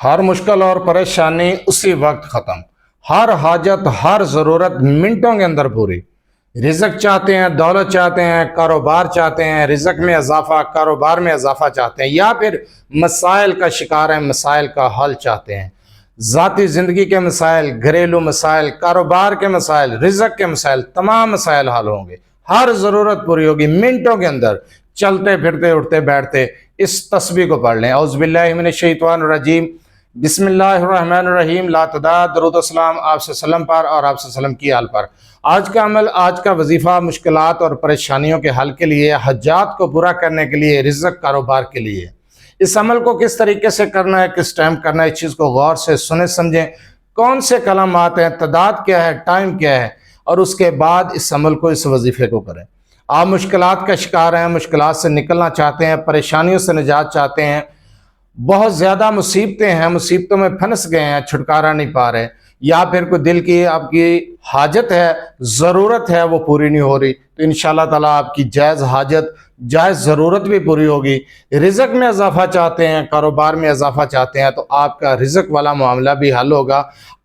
ہر مشکل اور پریشانی اسی وقت ختم، ہر حاجت ہر ضرورت منٹوں کے اندر پوری۔ رزق چاہتے ہیں، دولت چاہتے ہیں، کاروبار چاہتے ہیں، رزق میں اضافہ، کاروبار میں اضافہ چاہتے ہیں، یا پھر مسائل کا شکار ہیں، مسائل کا حل چاہتے ہیں۔ ذاتی زندگی کے مسائل، گھریلو مسائل، کاروبار کے مسائل، رزق کے مسائل، تمام مسائل حل ہوں گے، ہر ضرورت پوری ہوگی منٹوں کے اندر۔ چلتے پھرتے اٹھتے بیٹھتے اس تسبیح کو پڑھ لیں، اعوذ باللہ من الشیطان الرجیم، بسم اللہ الرحمن الرحیم، لا تدع، درود و سلام آپ سے وسلم پر اور آپ سے وسلم کی آل پر۔ آج کا عمل، آج کا وظیفہ مشکلات اور پریشانیوں کے حل کے لیے، حاجات کو پورا کرنے کے لیے، رزق کاروبار کے لیے۔ اس عمل کو کس طریقے سے کرنا ہے، کس ٹائم کرنا ہے، اس چیز کو غور سے سنیں سمجھیں، کون سے کلمات ہیں، تعداد کیا ہے، ٹائم کیا ہے، اور اس کے بعد اس عمل کو، اس وظیفے کو کریں۔ آپ مشکلات کا شکار ہیں، مشکلات سے نکلنا چاہتے ہیں، پریشانیوں سے نجات چاہتے ہیں، بہت زیادہ مصیبتیں ہیں، مصیبتوں میں پھنس گئے ہیں، چھٹکارا نہیں پا رہے، یا پھر کوئی دل کی آپ کی حاجت ہے، ضرورت ہے، وہ پوری نہیں ہو رہی، تو انشاءاللہ تعالیٰ آپ کی جائز حاجت، جائز ضرورت بھی پوری ہوگی۔ رزق میں اضافہ چاہتے ہیں، کاروبار میں اضافہ چاہتے ہیں، تو آپ کا رزق والا معاملہ بھی حل ہوگا۔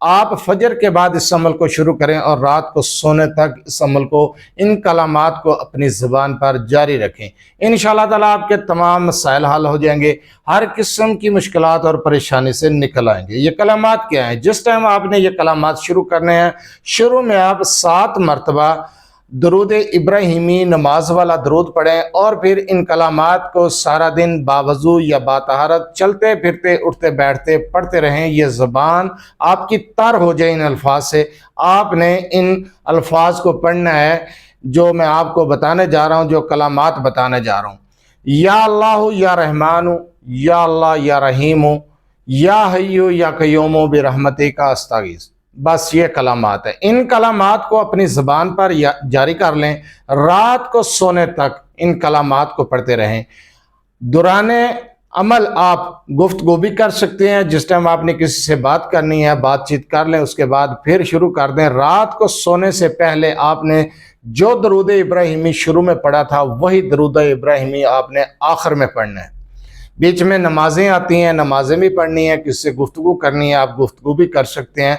آپ فجر کے بعد اس عمل کو شروع کریں اور رات کو سونے تک اس عمل کو، ان کلمات کو اپنی زبان پر جاری رکھیں۔ انشاءاللہ تعالیٰ آپ کے تمام مسائل حل ہو جائیں گے، ہر قسم کی مشکلات اور پریشانی سے نکل آئیں گے۔ یہ کلمات کیا ہیں؟ جس ٹائم آپ نے یہ کلمات شروع کرنے ہیں، شروع میں آپ 7 مرتبہ درود ابراہیمی نماز والا درود پڑھیں، اور پھر ان کلمات کو سارا دن باوضو یا باطہارت چلتے پھرتے اٹھتے بیٹھتے پڑھتے رہیں۔ یہ زبان آپ کی تر ہو جائے ان الفاظ سے۔ آپ نے ان الفاظ کو پڑھنا ہے جو میں آپ کو بتانے جا رہا ہوں، جو کلمات بتانے جا رہا ہوں۔ یا اللہ یا رحمان، یا اللہ یا رحیم، یا حیو یا قیوم برحمتک استغیث۔ بس یہ کلمات ہیں، ان کلمات کو اپنی زبان پر جاری کر لیں، رات کو سونے تک ان کلمات کو پڑھتے رہیں۔ دوران عمل آپ گفتگو بھی کر سکتے ہیں، جس ٹائم آپ نے کسی سے بات کرنی ہے بات چیت کر لیں، اس کے بعد پھر شروع کر دیں۔ رات کو سونے سے پہلے آپ نے جو درود ابراہیمی شروع میں پڑھا تھا، وہی درود ابراہیمی آپ نے آخر میں پڑھنا ہے۔ بیچ میں نمازیں آتی ہیں، نمازیں بھی پڑھنی ہیں، کسی سے گفتگو کرنی ہے، آپ گفتگو بھی کر سکتے ہیں۔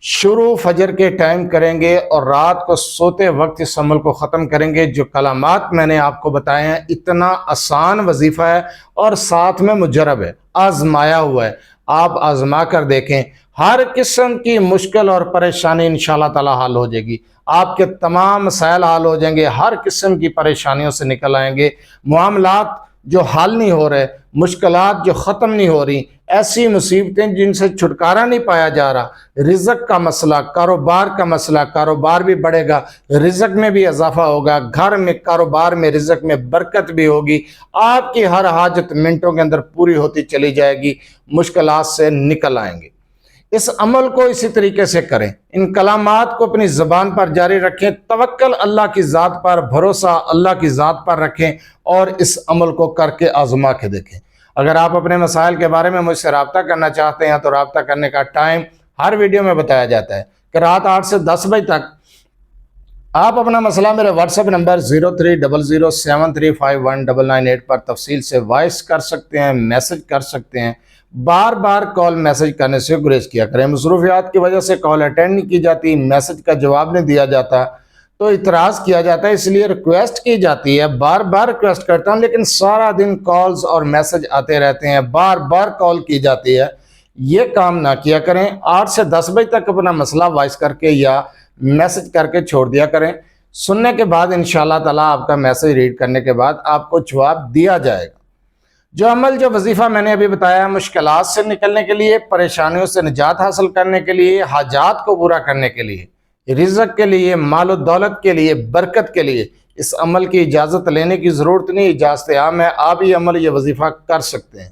شروع فجر کے ٹائم کریں گے اور رات کو سوتے وقت اس عمل کو ختم کریں گے۔ جو کلمات میں نے آپ کو بتائے ہیں، اتنا آسان وظیفہ ہے اور ساتھ میں مجرب ہے، آزمایا ہوا ہے۔ آپ آزما کر دیکھیں، ہر قسم کی مشکل اور پریشانی انشاءاللہ تعالی حل ہو جائے گی، آپ کے تمام مسائل حل ہو جائیں گے، ہر قسم کی پریشانیوں سے نکل آئیں گے۔ معاملات جو حل نہیں ہو رہے، مشکلات جو ختم نہیں ہو رہی، ایسی مصیبتیں جن سے چھٹکارا نہیں پایا جا رہا، رزق کا مسئلہ، کاروبار کا مسئلہ، کاروبار بھی بڑھے گا، رزق میں بھی اضافہ ہوگا، گھر میں، کاروبار میں، رزق میں برکت بھی ہوگی، آپ کی ہر حاجت منٹوں کے اندر پوری ہوتی چلی جائے گی، مشکلات سے نکل آئیں گے۔ اس عمل کو اسی طریقے سے کریں، ان کلمات کو اپنی زبان پر جاری رکھیں، توکل اللہ کی ذات پر، بھروسہ اللہ کی ذات پر رکھیں، اور اس عمل کو کر کے آزما کے دیکھیں۔ اگر آپ اپنے مسائل کے بارے میں مجھ سے رابطہ کرنا چاہتے ہیں تو رابطہ کرنے کا ٹائم ہر ویڈیو میں بتایا جاتا ہے کہ رات 8 سے 10 بجے تک آپ اپنا مسئلہ میرے واٹس ایپ نمبر 030073519998 پر تفصیل سے وائس کر سکتے ہیں، میسج کر سکتے ہیں۔ بار بار کال میسج کرنے سے گریز کیا کریں، مصروفیات کی وجہ سے کال اٹینڈ نہیں کی جاتی، میسج کا جواب نہیں دیا جاتا تو اعتراض کیا جاتا ہے، اس لیے ریکویسٹ کی جاتی ہے، بار بار ریکویسٹ کرتا ہوں، لیکن سارا دن کالز اور میسج آتے رہتے ہیں، بار بار کال کی جاتی ہے۔ یہ کام نہ کیا کریں، 8 سے 10 بجے تک اپنا مسئلہ وائس کر کے یا میسج کر کے چھوڑ دیا کریں۔ سننے کے بعد انشاءاللہ تعالیٰ آپ کا میسج ریڈ کرنے کے بعد آپ کو جواب دیا جائے گا۔ جو عمل، جو وظیفہ میں نے ابھی بتایا، مشکلات سے نکلنے کے لیے، پریشانیوں سے نجات حاصل کرنے کے لیے، حاجات کو پورا کرنے کے لیے، رزق کے لیے، مال و دولت کے لیے، برکت کے لیے، اس عمل کی اجازت لینے کی ضرورت نہیں، اجازت عام ہے، آپ یہ عمل، یہ وظیفہ کر سکتے ہیں۔